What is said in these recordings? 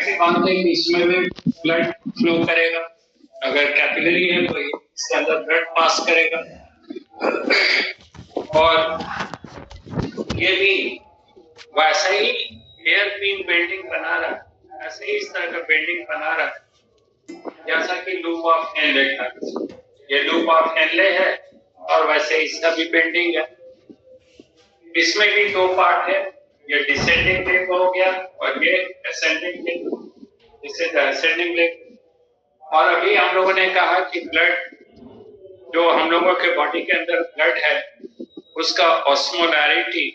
से बांध देंगे, इसमें भी ब्लड फ्लो करेगा। अगर कैपिलरी है तो इसके अंदर ब्लड पास करेगा। और ये भी वैसा ही हेयर पिन बेंडिंग बना रहा है, ऐसे ही इस तरह का बेंडिंग बना रहा है जैसा कि लूप ऑफ हेनले था। ये लूप ऑफ हेनले है और वैसे इसका भी बेंडिंग है। इसमें भी दो पार्ट है, ये डिसेंडिंग लिंब हो गया और ये असेंडिंग लिंब, इसे असेंडिंग लिंब। और अभी हम लोगों ने कहा कि ब्लड जो हम लोगों के बॉडी के अंदर ब्लड है उसका ऑस्मोलैरिटी,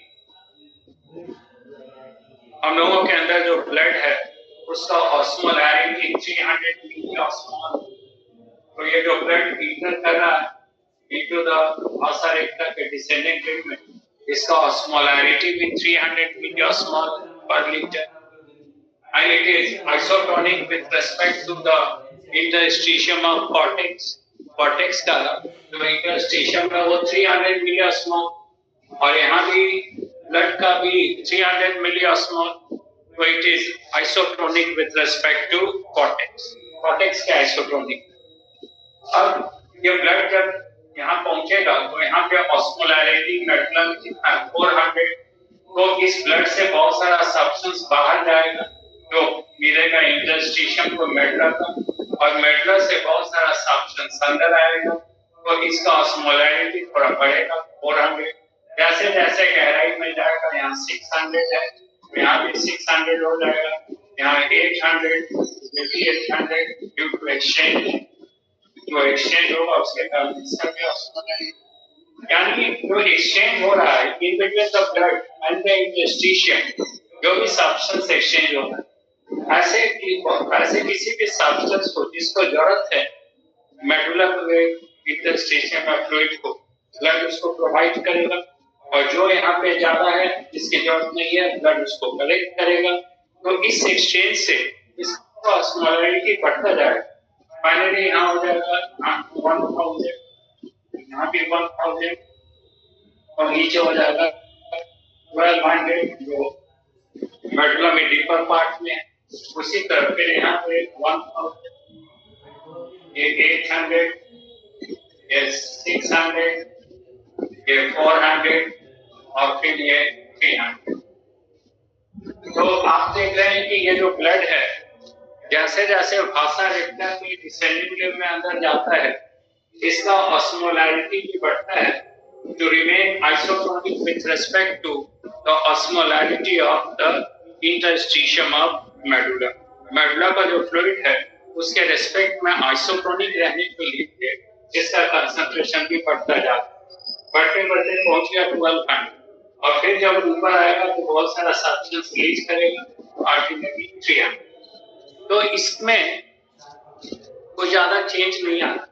हम लोगों के अंदर जो ब्लड है उसका ऑस्मोलैरिटी 300 मिली ऑस्मोल। तो ये जो ब्लड इंटर कर रहा है इनटू द वसा रेक्टा के डिसेंडिंग लिंब में, इसका ऑस्मोलैरिटी भी 300 मिली ऑस्मोल पर litre, and it is isotonic with respect to the interstitium of cortex. cortex का जो interstitium है वो 300 मिली ऑस्मोल और यहाँ भी ब्लड का भी 300 मिली ऑस्मोल। तो it is isotonic with respect to cortex. Cortex के आइसोटोनिक। अब ये ब्लड जब यहाँ पहुंचेगा तो यहाँ पे ऑस्मोलैरिटी मेडुला कितना है 400। तो इस ब्लड से बहुत सारा सब्सटेंस बाहर जाएगा जो मिलेगा इंटरस्टिशियम को मेडुला का, और मेडुला से बहुत सारा सब्सटेंस अंदर आएगा तो इसका ऑस्मोलैरिटी थोड़ा बढ़ेगा 400। जैसे जैसे गहराई में जाएगा, यहाँ 600 है, यहाँ भी 600 हो जाएगा, यहाँ 800, ये भी 800 ड्यू टू एक्सचेंज। जो एक्सचेंज होगा उसके कारण इसका भी ऑस्मोलैरिटी, यानी जो एक्सचेंज हो रहा है in between the blood and the interstitium, जो भी सब्सटेंस एक्सचेंज हो रहा है, ऐसे किसी भी सब्सटेंस को जिसको जरूरत है मेडुला के इंटरस्टिशियम में फ्लूइड को, ब्लड उसको प्रोवाइड करेगा, और जो यहाँ पे ज्यादा है जिसकी जरूरत नहीं है ब्लड उसको कलेक्ट करेगा। तो इस एक्सचेंज से इसका ऑस्मोलैरिटी बढ़ता जाएगा। फाइनली यहाँ हो जाएगा 1000, यहाँ भी 1000 और नीचे हो जाएगा 1200 जो मेडुला में डीपर पार्ट में है। उसी तरह फिर यहाँ पे 1000, ये 800, ये 600, ये 400 और फिर ये 300। तो आप देख रहे हैं कि ये जो ब्लड है जैसे जैसे वसा रेक्टा की डिसेंडिंग लिंब में अंदर जाता है इसका ऑस्मोलैरिटी भी बढ़ता है to remain isotonic with respect to the osmolarity of the interstitium of medulla. Medulla का जो फ्लूइड है उसके रेस्पेक्ट में आइसोटोनिक रहने के लिए इसका कंसंट्रेशन भी बढ़ता जाता है। बढ़ते बढ़ते पहुंच गया 1200 और फिर जब ऊपर आएगा तो बहुत सारा सब्सटेंस रिलीज करेगा, अल्टीमेटली 300। तो इसमें कोई ज्यादा चेंज नहीं आता।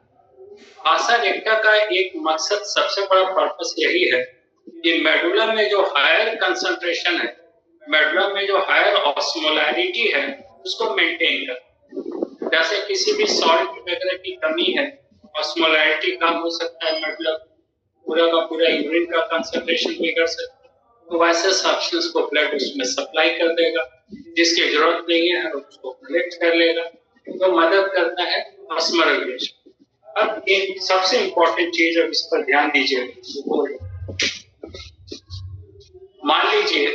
वसा रेक्टा का एक मकसद, सबसे बड़ा पर्पस यही है कि मेडुला में जो हायर कंसंट्रेशन है, मेडुला में जो हायर ऑस्मोलैरिटी है उसको मेंटेन कर। जैसे किसी भी सॉल्ट वगैरह की कमी है, ऑस्मोलैरिटी कम हो सकता है, मेडुला पूरा का पूरा यूरिन का कंसंट्रेशन बिगड़ सकता है, तो वैसे सब्सटेंस को ब्लड उसमें सप्लाई कर देगा, जिसकी जरूरत नहीं है उसको कलेक्ट कर लेगा, तो मदद करता है ऑस्मो रेगुलेशन। अब एक सबसे इंपॉर्टेंट चीज, अब इस पर ध्यान दीजिए। मान लीजिए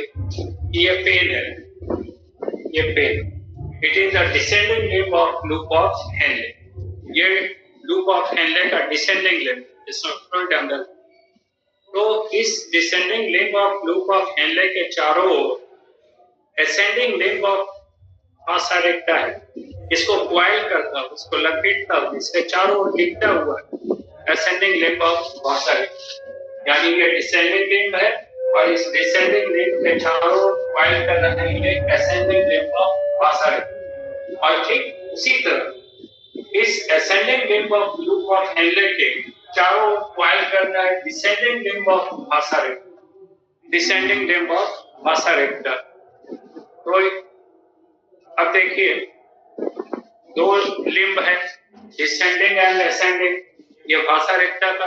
ये पेन है, ये pen, it is the descending limb of loop of Henle. ये लूप ऑफ हेनले का डिसेंडिंग लिंब, इसमें फ्लूइड अंदर। तो इस descending limb of loop of Henle के चारों ओर असेंडिंग लिंब ऑफ वसा रेक्टा है, इसको क्वाइल करता हूं, इसको लपेटता हूं, इसके चारों ओर लिपटा हुआ असेंडिंग लिंब ऑफ वसा रेक्टा, यानी ये डिसेंडिंग लिंब है और इस डिसेंडिंग लिंब के चारों ओर क्वाइल कर रहा है असेंडिंग लिंब ऑफ वसा रेक्टा। और ठीक उसी तरह इस ascending limb of loop of Henle के चारों ओर क्वाइल कर रहा है डिसेंडिंग लिंब ऑफ वसा रेक्टा, डिसेंडिंग लिंब ऑफ वसा रेक्टा। तो अब देखिए दो लिंब है, डिसेंडिंग एंड असेंडिंग, ये वसा रेक्टा का।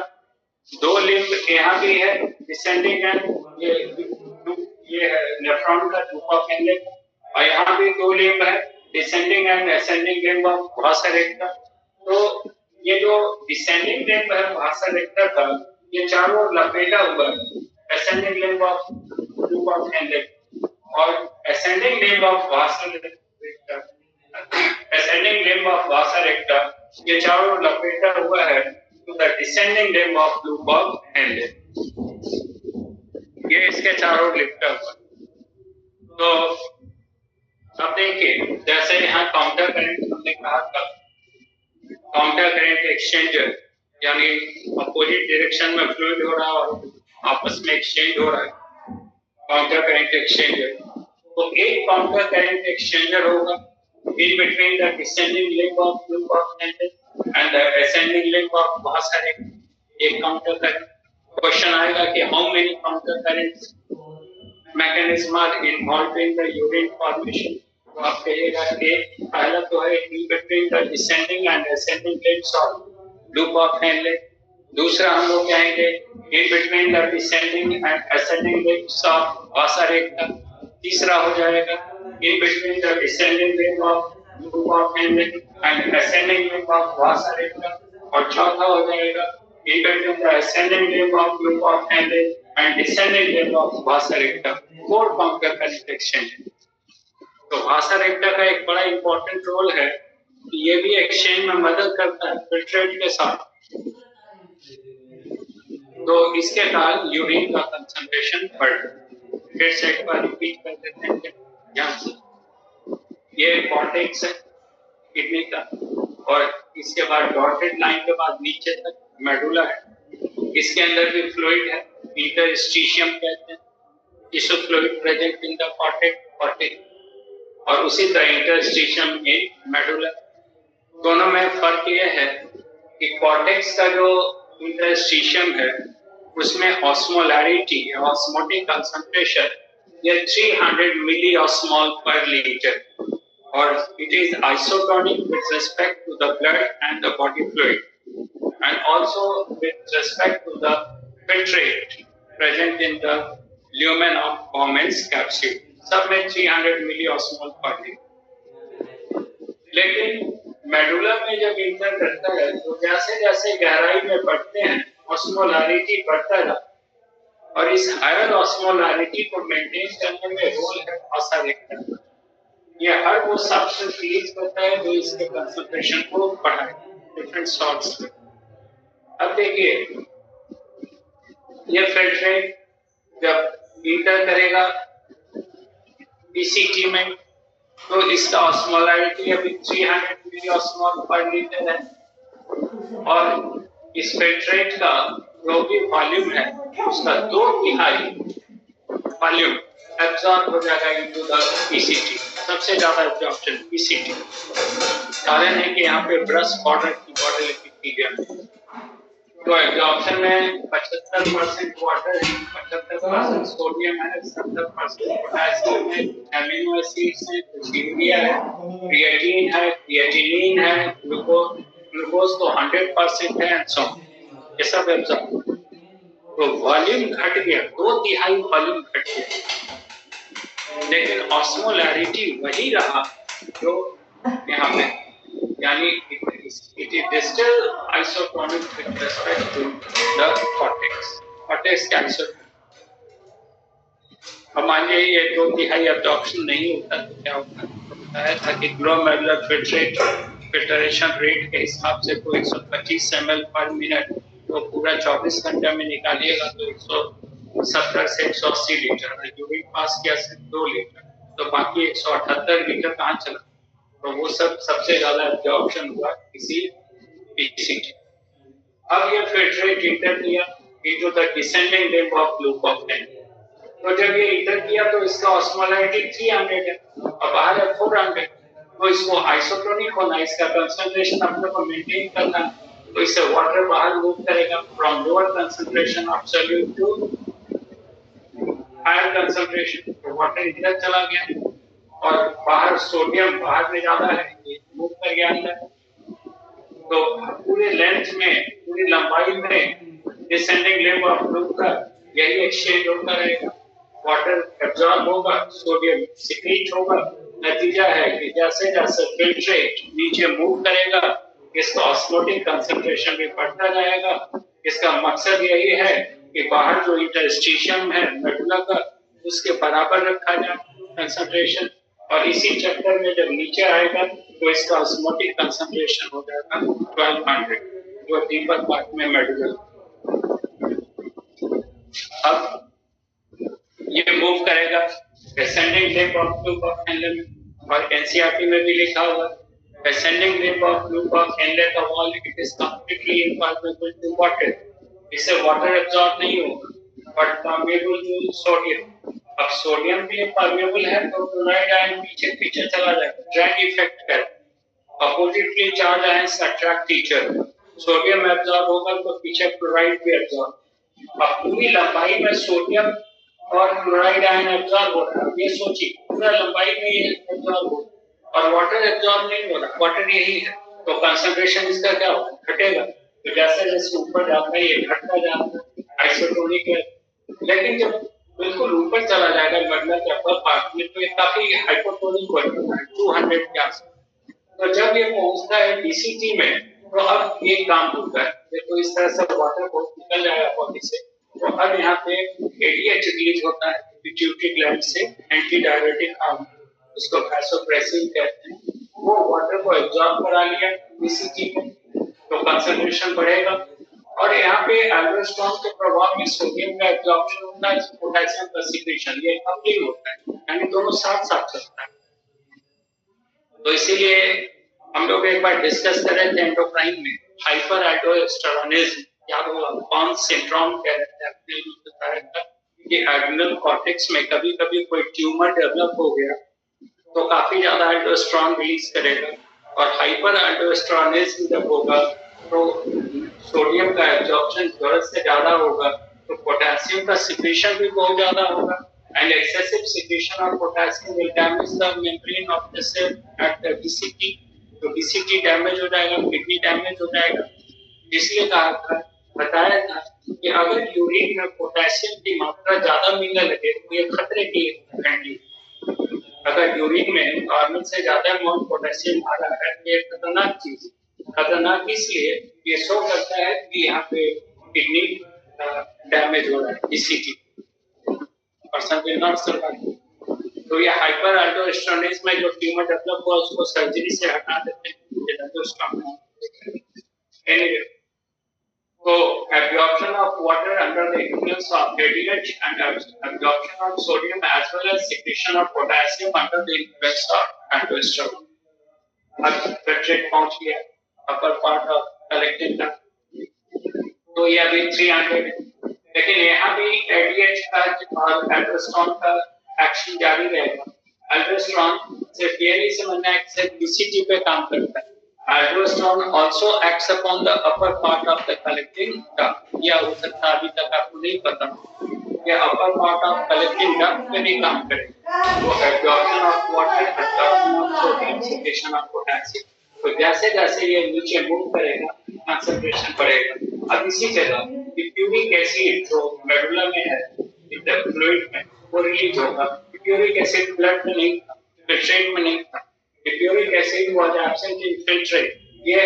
दो लिंब यहाँ भी है डिसेंडिंग एंड ये है नेफ्रॉन का, लूप ऑफ हेनले का, और यहाँ भी दो लिंब है descending and ascending limb of vasa रेक्टा। तो ये जो डिसेंडिंग लिम्ब है वासा रेक्टा का, ये चारों ओर लपेटा हुआ है ascending limb of loop of Henle, और ascending limb of vasa recta, ascending limb of vasa recta, ये चारों ओर लपेटा हुआ है to the descending limb of loop of Henle। ये इसके चारों ओर लिपटा हुआ। तो अब देखिए, जैसे यहाँ काउंटर करंट हमने कहा था, काउंटर करंट एक्सचेंजर यानी अपोजिट डायरेक्शन में फ्लूइड हो रहा है और आपस में एक्सचेंज हो रहा है, काउंटर करंट एक्सचेंजर। तो एक काउंटर करंट एक्सचेंजर होगा in between the descending limb of loop of Henle and the ascending limb of vasa recta। एक काउंटर करंट, क्वेश्चन आएगा कि how many counter currents mechanism are involved in the urine formation। तो आप कहिएगा कि पहला तो है in between the descending and ascending limbs of loop of Henle। दूसरा हम लोग कहेंगे in between the descending and ascending limbs of vasa recta। तीसरा हो जाएगा in between the descending limb of loop of Henle and ascending limb of vasa recta। और चौथा हो जाएगा in between the ascending limb of loop of Henle and descending limb of vasa recta। Four counter current exchange. तो vasa recta का एक बड़ा important role है कि ये भी एक्सचेंज में मदद करता है फिल्ट्रेट के साथ। तो इसके कारण यूरिन का कंसंट्रेशन बढ़ता है। फिर से एक बार रिपीट कर देते हैं ध्यान से। ये कॉर्टेक्स है किडनी का, और इसके बाद डॉटेड लाइन के बाद नीचे तक मेडुला है। इसके अंदर भी फ्लूइड है, इंटरस्टिशियम कहते हैं, tissue fluid present in the cortex, और उसी तरह इंटरस्टिशियम इन मेडुला। दोनों में फर्क ये है कि कॉर्टेक्स का जो इंटरस्टिशियम है उसमें ऑस्मोलैरिटी या ऑस्मोटिक कंसंट्रेशन ये 300 मिली ऑस्मोल पर लीटर, और it is isotonic with respect to the blood and the body fluid, and also with respect to the filtrate present in the lumen of Bowman's capsule। सब में 300 मिली osmole पर litre. लेकिन medulla में जब inter करता है तो जैसे जैसे गहराई में बढ़ते हैं ऑस्मोलैरिटी बढ़ता है, और इस हायर ऑस्मोलैरिटी को मेंटेन करने में रोल है वासा रेक्टा। ये हर वो सब्सटेंस रिलीज करता है जो इसके कंसंट्रेशन को बढ़ाए डिफरेंट सॉल्ट्स में। अब देखिए, ये फिल्ट्रेट जब इंटर करेगा पीसीटी में तो इसका ऑस्मोलैरिटी अभी 300 मिली ऑस्मोल पर लीटर है, और इस फिल्ट्रेट का जो भी वॉल्यूम है उसका 2/3 वॉल्यूम एब्जॉर्ब हो जाएगा इनटू द पीसीटी। सबसे ज्यादा एब्जॉर्प्शन पीसीटी। कारण है कि यहाँ पे ब्रश पाउडर की बॉटल की गई, तो एब्जॉर्प्शन में 75% वाटर है, 75% सोडियम है, 70% पोटेशियम है, एमिनो एसिड्स है, कुछ यूरिया है, क्रिएटिन है, क्रिएटिनिन है, ग्लूकोज तो 100% है, एंड सो ये सब एब्जॉर्ब। तो वॉल्यूम घट गया, 2/3 वॉल्यूम घट गया, लेकिन ऑस्मोलैरिटी वही रहा जो यहाँ पे, यानी it is still isotonic with respect to the cortex का isotonic। अब मान लीजिए ये 2/3 एब्जॉर्प्शन नहीं होता तो क्या होता है, ताकि ग्लोमेरुलर फिल्ट्रेशन रेट के हिसाब से कोई 125 ml पर मिनट तो पूरा 24 घंटे में निकालिएगा तो 170 से 180 लीटर, यूरिन पास किया से 2 लीटर, तो बाकी 178 लीटर कहाँ चला। तो वो सबसे ज्यादा एब्जॉर्प्शन हुआ किसी पीसीटी। अब ये फिल्ट्रेट इंटर किया into the descending limb of loop of Henle. तो जब ये इंटर किया तो इसका ऑस्मोलैरिटी 300 है और बाहर है 400, तो इसको आइसोटोनिक होना, इसका कंसंट्रेशन अपने को मेंटेन करना, तो इससे वाटर बाहर मूव करेगा from lower concentration of solute to higher concentration. तो वाटर इधर चला गया और बाहर सोडियम बाहर में ज्यादा है, मूव कर गया अंदर। तो पूरे लेंथ में, पूरी लंबाई में डिसेंडिंग लिम्ब ऑफ लूप का यही एक्सचेंज होता रहेगा। वाटर एब्जॉर्ब होगा, सोडियम सिक्रीट होगा, नतीजा है कि जैसे जैसे फिल्ट्रेट नीचे मूव करेगा, इसका ऑस्मोटिक कंसंट्रेशन भी बढ़ता जाएगा। इसका मकसद यही है कि बाहर जो इंटरस्टिशियम है मेडुला का, उसके बराबर रखा जाए कंसंट्रेशन, और इसी चक्कर में जब नीचे आएगा तो इसका ऑस्मोटिक कंसंट्रेशन हो जाएगा 1200, जो डीपर पार्ट में मेडुला। अब ये मूव करेगा ascending limb of loop of Henle, और एनसीईआरटी में भी लिखा हुआ है ascending limb of loop of Henle का wall it is completely impermeable to water, इससे वाटर एब्जॉर्ब नहीं होगा बट परमेबल टू सोडियम। अब सोडियम भी परमेबल है तो क्लोराइड आयन पीछे पीछे चला जाएगा, ड्रैग इफेक्ट कर, oppositely charge ions attract each other, sodium absorb होगा तो पीछे क्लोराइड भी एब्जॉर्ब। अब पूरी लंबाई में सोडियम और क्लोराइड आयन एब्जॉर्ब हो रहा है, ये सोचिए पूरा लंबाई में ये एब्जॉर्ब हो और वाटर एब्जॉर्ब नहीं हो रहा, वाटर यही है, तो कंसंट्रेशन इसका क्या होगा, घटेगा। तो जैसे जैसे ऊपर जाता है ये घटता जाता है आइसोटोनिक है, लेकिन जब बिल्कुल ऊपर चला जाएगा मतलब के अपर पार्ट में तो ये काफी हाइपोटोनिक हो जाता है 200 के आसपास। तो जब ये पहुंचता है डीसीटी में तो अब ये काम होता है, देखो इस तरह से वाटर बहुत निकल जाएगा बॉडी से, तो अब यहाँ पे एडीएच रिलीज होता है पिट्यूटरी ग्लैंड से, एंटी डायरेटिक हार्मोन, उसको वैसोप्रेसिन कहते हैं, वो वाटर को एब्जॉर्ब करा लिया डीसीटी में तो कंसंट्रेशन बढ़ेगा। और यहाँ पे एल्डोस्टेरोन के प्रभाव में सोडियम का एब्जॉर्प्शन होता है, पोटेशियम का सीक्रेशन, ये कपलिंग होता है, यानी दोनों साथ साथ चलता है। तो इसीलिए हम लोग एक बार डिस्कस कर रहे थे एंडोक्राइन में हाइपर एल्डोस्टेरोनिज्म, याद होगा कौन सिंड्रोम कहते हैं, आपने बताया था कि एड्रिनल कॉर्टेक्स में कभी कभी कोई ट्यूमर डेवलप हो गया तो काफी ज्यादा एल्डोस्टेरोन रिलीज करेगा, और हाइपर एल्डोस्टेरोनिज्म जब होगा तो सोडियम का एब्जॉर्प्शन जरूरत से ज्यादा होगा, तो पोटेशियम का सिक्रेशन भी बहुत ज्यादा होगा, and excessive secretion of potassium will damage the membrane of the cell at the DCT, तो डीसीटी डैमेज हो जाएगा, किडनी डैमेज हो जाएगा। इसलिए कहा था, बताया था कि अगर यूरिन में पोटेशियम की मात्रा ज्यादा मिलने लगे तो ये खतरे की घंटी, अगर यूरिन में नॉर्मल से ज्यादा अमाउंट पोटेशियम आ रहा है तो ये खतरनाक चीज, खतरनाक इसलिए ये शो करता है कि यहाँ पे किडनी डैमेज हो रहा है, DCT person will not survive. तो ये हाइपर एल्डोस्टेरोनिज्म में जो ट्यूमर डेवलप हुआ उसको सर्जरी से हटा देते हैं। Anyway, so absorption of water under the influence of ADH and absorption of sodium as well as secretion of potassium under the influence of aldosterone. अब फिल्ट्रेट पहुंच गया अपर पार्ट ऑफ कलेक्टिंग का, तो ये अभी 300 है, लेकिन यहाँ भी ADH का और एल्डोस्टेरोन का एक्शन जारी रहेगा। एल्डोस्टेरोन से पीएलई से बनना है, डीसीटी पे काम करता है। Aldosterone also acts upon the upper part of the collecting duct, या हो सकता अभी तक आपको नहीं पता कि upper part of collecting duct पे भी काम करेगा, वो absorption of water, absorption of sodium, secretion of potassium, तो जैसे जैसे ये नीचे मूव करेगा कंसंट्रेशन बढ़ेगा। अब इसी जगह पिट्यूरिक एसिड जो मेडुला में है फ्लूइड में वो रिलीज होगा, पिट्यूरिक एसिड ब्लड में नहीं, फिल्ट्रेट में नहीं, पिट्यूरिक acid was absent in filtrate, ये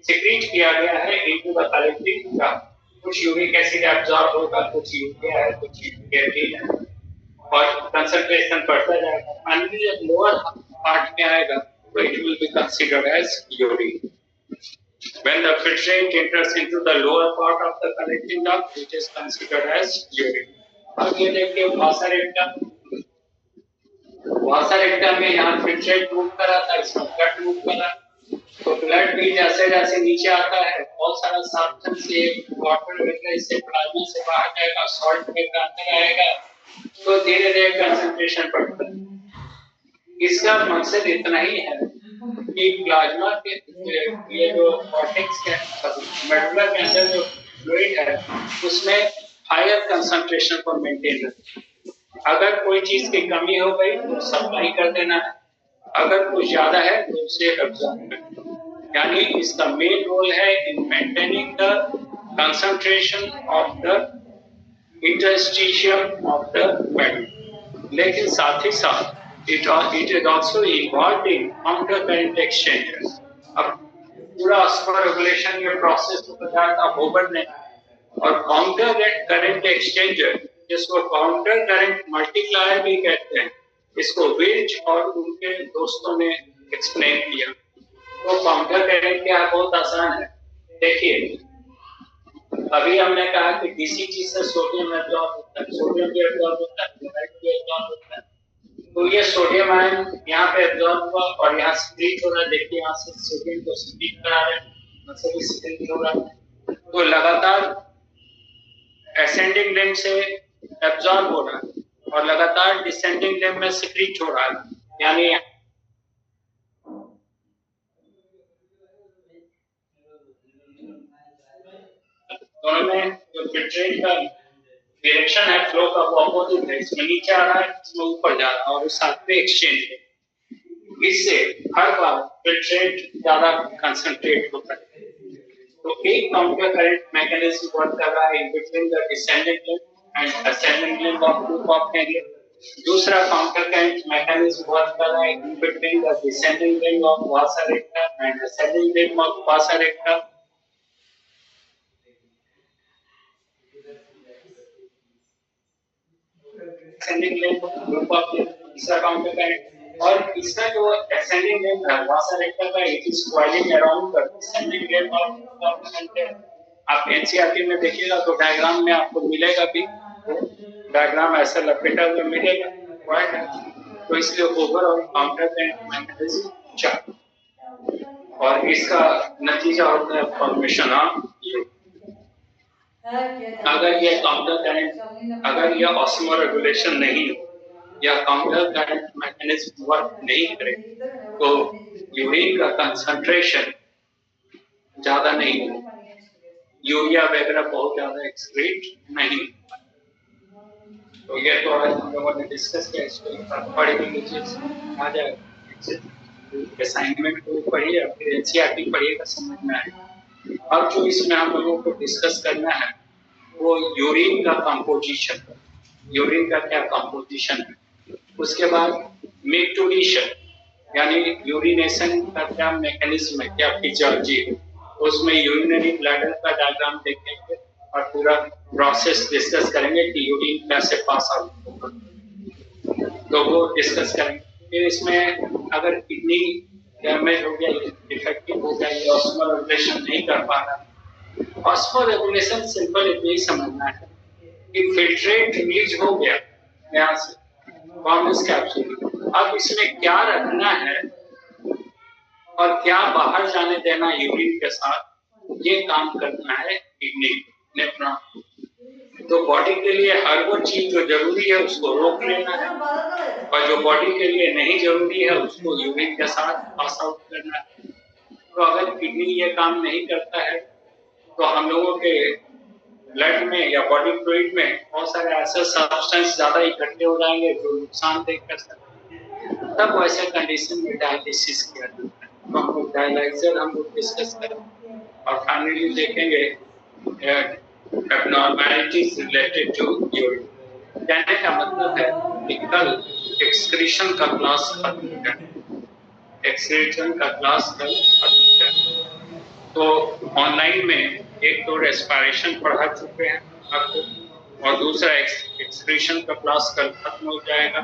सिक्रीट किया गया है इनटू द कलेक्टिंग डक्ट, कुछ यूरिक एसिड एब्जॉर्ब होगा, कुछ यूरिया है, कुछ क्रिएटिन है, और कंसंट्रेशन बढ़ता जाएगा। फाइनली जब लोअर पार्ट में आएगा तो it will be considered as urine. When the filtrate enters into the lower part of the collecting duct, it is considered as urine. अब ये देखिए वासा रेक्टम में यहाँ फिल्ट्रेट मूव करा था, इसमें ब्लड मूव करा, तो ब्लड भी जैसे जैसे नीचे आता है बहुत सारा सब्सटेंस से वाटर वेपर से प्लाज्मा से बाहर जाएगा, सॉल्ट वेपर अंदर आएगा, तो धीरे धीरे कंसंट्रेशन बढ़ता है। इसका मकसद इतना ही है कि प्लाज्मा के ये जो कॉर्टेक्स है, मेडुला के अंदर जो फ्लूइड है उसमें हायर कंसंट्रेशन को मेंटेन रखें। अगर कोई चीज की कमी हो गई तो सप्लाई कर देना है, अगर कुछ ज्यादा है तो उसे एब्जॉर्ब करना, यानी इसका मेन रोल है in maintaining the concentration of the interstitium of the medulla. लेकिन साथ ही साथ it is also involved in counter current exchanges. अब पूरा ऑस्मो रेगुलेशन ये प्रोसेस तो पदार्थ अब ओवर ने और काउंटर करंट एक्सचेंजर जिसको काउंटर करंट मल्टीप्लायर भी कहते हैं, इसको विल्च और उनके दोस्तों ने एक्सप्लेन किया। तो काउंटर करंट क्या है, बहुत आसान है। देखिए अभी हमने कहा कि डीसी चीज से सोडियम एब्जॉर्ब होता है, सोडियम भी एब्जॉर्ब होता है, क्लोराइड भी एब्जॉर्ब होता है। तो ये सोडियम आयन यहाँ पे एब्जॉर्ब हुआ और यहाँ स्प्लिट हो रहा है। देखिए यहाँ से सोडियम को स्प्लिट करा रहे हैं, यहाँ से भी स्प्लिट हो रहा है। तो लगातार असेंडिंग लिंब से एब्जॉर्ब हो रहा है और लगातार डिसेंडिंग लिंब में सिक्रीट हो रहा है। यानी दोनों में जो फिल्ट्रेट का डायरेक्शन है फ्लो का वो अपोजिट है, इसमें नीचे आ रहा है, इसमें ऊपर जा रहा है और साथ में एक्सचेंज है। इससे हर बार फिल्ट्रेट ज्यादा कंसंट्रेट होता है। तो एक काउंटर करंट मैकेनिज्म वर्क कर रहा है in between the descending limb and ascending limb of group of carrier. दूसरा काउंटर करंट मैकेनिज्म वर्क कर रहा है in between the descending limb of vasa recta and ascending limb of vasa recta. Ascending limb group of तीसरा counter current और इसका जो ascending limb है vasa recta का it is coiling around the descending limb of content. आप NCERT में देखिएगा तो डायग्राम में आपको मिलेगा भी, डायग्राम ऐसा लपेटा हुआ मिलेगा पॉइंट है। तो इसलिए ओवरऑल काउंटर करंट मैकेनिज्म चाहिए और इसका नतीजा होता है फॉर्मेशन ऑफ लूप। अगर ये काउंटर करंट, अगर ये ऑस्मो रेगुलेशन नहीं हो या काउंटर करंट मैकेनिज्म वर्क नहीं करे तो यूरिन का कंसंट्रेशन ज्यादा नहीं हो, यूरिया वगैरह बहुत ज्यादा एक्सक्रीट नहीं। तो ये तो आज हम लोगों ने डिस्कस किया, इसको पढ़ भी लीजिए, आ जाएगा। असाइनमेंट को पढ़िए फिर एनसीईआरटी पढ़िएगा, समझ में आएगा। अब जो इसमें हम लोगों को डिस्कस करना है वो यूरिन का कंपोजिशन, यूरिन का क्या कंपोजिशन है। उसके बाद मिक्टुरेशन यानी यूरिनेशन का क्या मैकेनिज्म है, क्या फिजियोलॉजी है। उसमें यूरिनरी ब्लैडर का डायग्राम देखेंगे और पूरा प्रोसेस डिस्कस करेंगे कि यूरिन कैसे पास आउट होगा, तो वो डिस्कस करेंगे। फिर इसमें अगर किडनी डैमेज हो गया, डिफेक्टिव हो गया, ये ऑस्मो रेगुलेशन नहीं कर पा रहा। ऑस्मो रेगुलेशन सिंपल इतना ही समझना है कि फिल्ट्रेट रिलीज हो गया यहाँ से कॉर्नस कैप्सूल, अब इसमें क्या रखना है और क्या बाहर जाने देना यूरिन के साथ, ये काम करना है किडनी नेफ्रॉन। तो बॉडी के लिए हर वो चीज जो जरूरी है उसको रोक लेना है और जो बॉडी के लिए नहीं जरूरी है उसको यूरिन के साथ पास आउट करना है। तो अगर किडनी ये काम नहीं करता है तो हम लोगों के ब्लड में या बॉडी फ्लूइड में बहुत सारे ऐसे सब्सटेंस ज्यादा इकट्ठे हो जाएंगे जो नुकसानदेह कर सकते हैं। तब वैसे कंडीशन में डायलिसिस किया जाता है। तो हम लोग डायलाइजर हम लोग डिस्कस करेंगे और फाइनली देखेंगे एब्नॉर्मैलिटीज रिलेटेड टू यूरिन। कहने का मतलब है कि कल एक्सक्रीशन का क्लास खत्म करें, एक्सक्रीशन का क्लास कल खत्म करें। तो ऑनलाइन में एक तो रेस्पिरेशन पढ़ा चुके हैं आपको और दूसरा एक्सक्रीशन का क्लास कल खत्म हो जाएगा।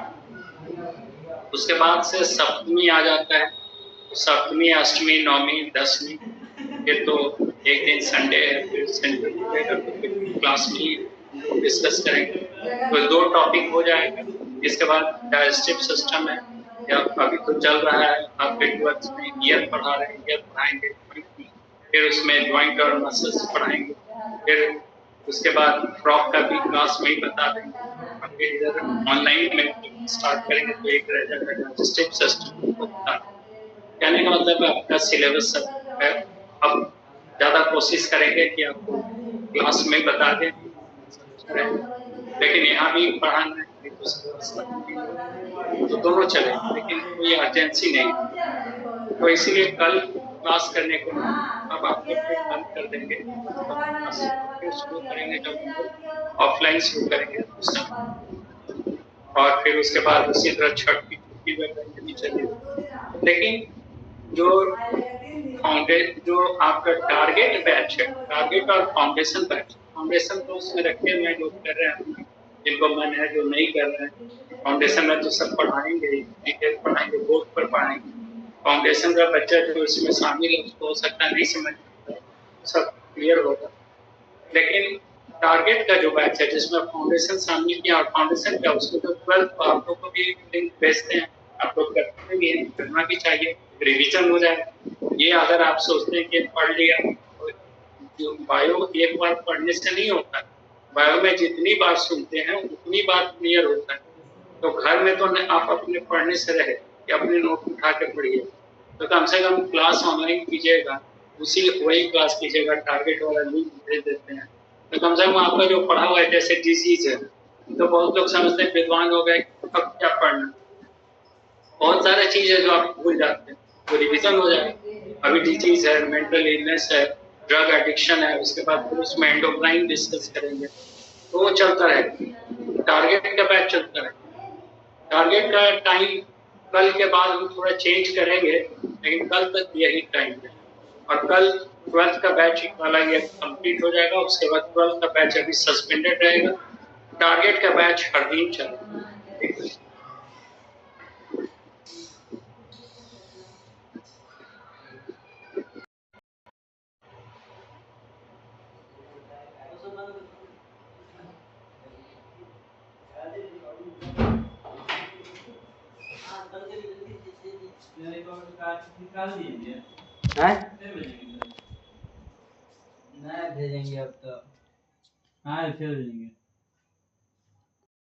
उसके बाद से सप्तमी आ जाता है, सप्तमी अष्टमी नवमी दसवीं, ये तो एक दिन संडे है, फिर संडे तो फिर क्लास में डिस्कस करेंगे। तो 2 टॉपिक हो जाएगा। इसके बाद डाइजेस्टिव सिस्टम है, या अभी तो चल रहा है आप नेटवर्क्स में ईयर पढ़ा रहे हैं, ईयर पढ़ाएंगे, फिर उसमें जॉइंट और मसल्स पढ़ाएंगे, फिर उसके बाद फ्रॉक का भी क्लास में ही बता देंगे। फिर इधर ऑनलाइन में स्टार्ट करेंगे तो एक रह जाएगा डाइजेस्टिव सिस्टम को बता। कहने का मतलब है आपका सिलेबस सब है। अब ज्यादा कोशिश करेंगे कि आपको क्लास में बता दें, लेकिन यहाँ भी पढ़ाना है तो दोनों चले, लेकिन कोई अर्जेंसी नहीं। तो इसीलिए कल क्लास करने को अब आप बंद कर देंगे, शुरू करेंगे जब ऑफलाइन शुरू करेंगे और फिर उसके बाद उसी तरह छठ की 50 वैकेंसी भी चली। लेकिन जो जो आपका टारगेट बैच है, टारगेट और फाउंडेशन तो उसमें रखे हुए हैं जो कर रहे हैं अपना, जिनको मन है, जो नहीं कर रहे हैं। फाउंडेशन में तो सब पढ़ाएंगे, डिटेल पढ़ाएंगे, बोर्ड पर पढ़ाएंगे। फाउंडेशन का बच्चा जो इसमें शामिल है उसको हो सकता है नहीं समझ सकता, सब क्लियर होगा। लेकिन टारगेट का जो बैच है जिसमें फाउंडेशन शामिल किया, और फाउंडेशन क्या, उसको तो 12 आप लोग को भी लिंक भेजते हैं, आप लोग करते भी हैं, करना भी चाहिए, रिवीजन हो जाए। ये अगर आप सोचते हैं कि पढ़ लिया, जो बायो एक बार पढ़ने से नहीं होता, बायो में जितनी बार सुनते हैं उतनी बार क्लियर होता है। तो घर में तो आप अपने पढ़ने से रहे कि अपने नोट उठा के पढ़िए, तो कम से कम क्लास ऑनलाइन कीजिएगा, उसी वही क्लास कीजिएगा, टारगेट वाला लिंक भेज देते हैं। तो कम से कम आपका जो पढ़ा हुआ है, जैसे डिजीज है, तो बहुत लोग समझते हैं विद्वान हो गए, अब क्या पढ़ना, बहुत सारे चीज है जो आप भूल जाते हैं, तो रिविजन हो जाए। अभी डिजीज है, मेंटल इलनेस है, ड्रग एडिक्शन है, उसके बाद फिर उसमें एंडोक्राइन डिस्कस करेंगे, तो वो चलता रहेगा। टारगेट का बैच चलता रहेगा। टारगेट का टाइम कल के बाद हम थोड़ा चेंज करेंगे, लेकिन कल तक यही टाइम है। और कल 12th का बैच वाला ये कंप्लीट हो जाएगा, उसके बाद 12th का बैच अभी सस्पेंडेड रहेगा, टारगेट का बैच हर दिन चलेगा। नहीं भेजेंगे अब तो, हाँ फिर भेजेंगे।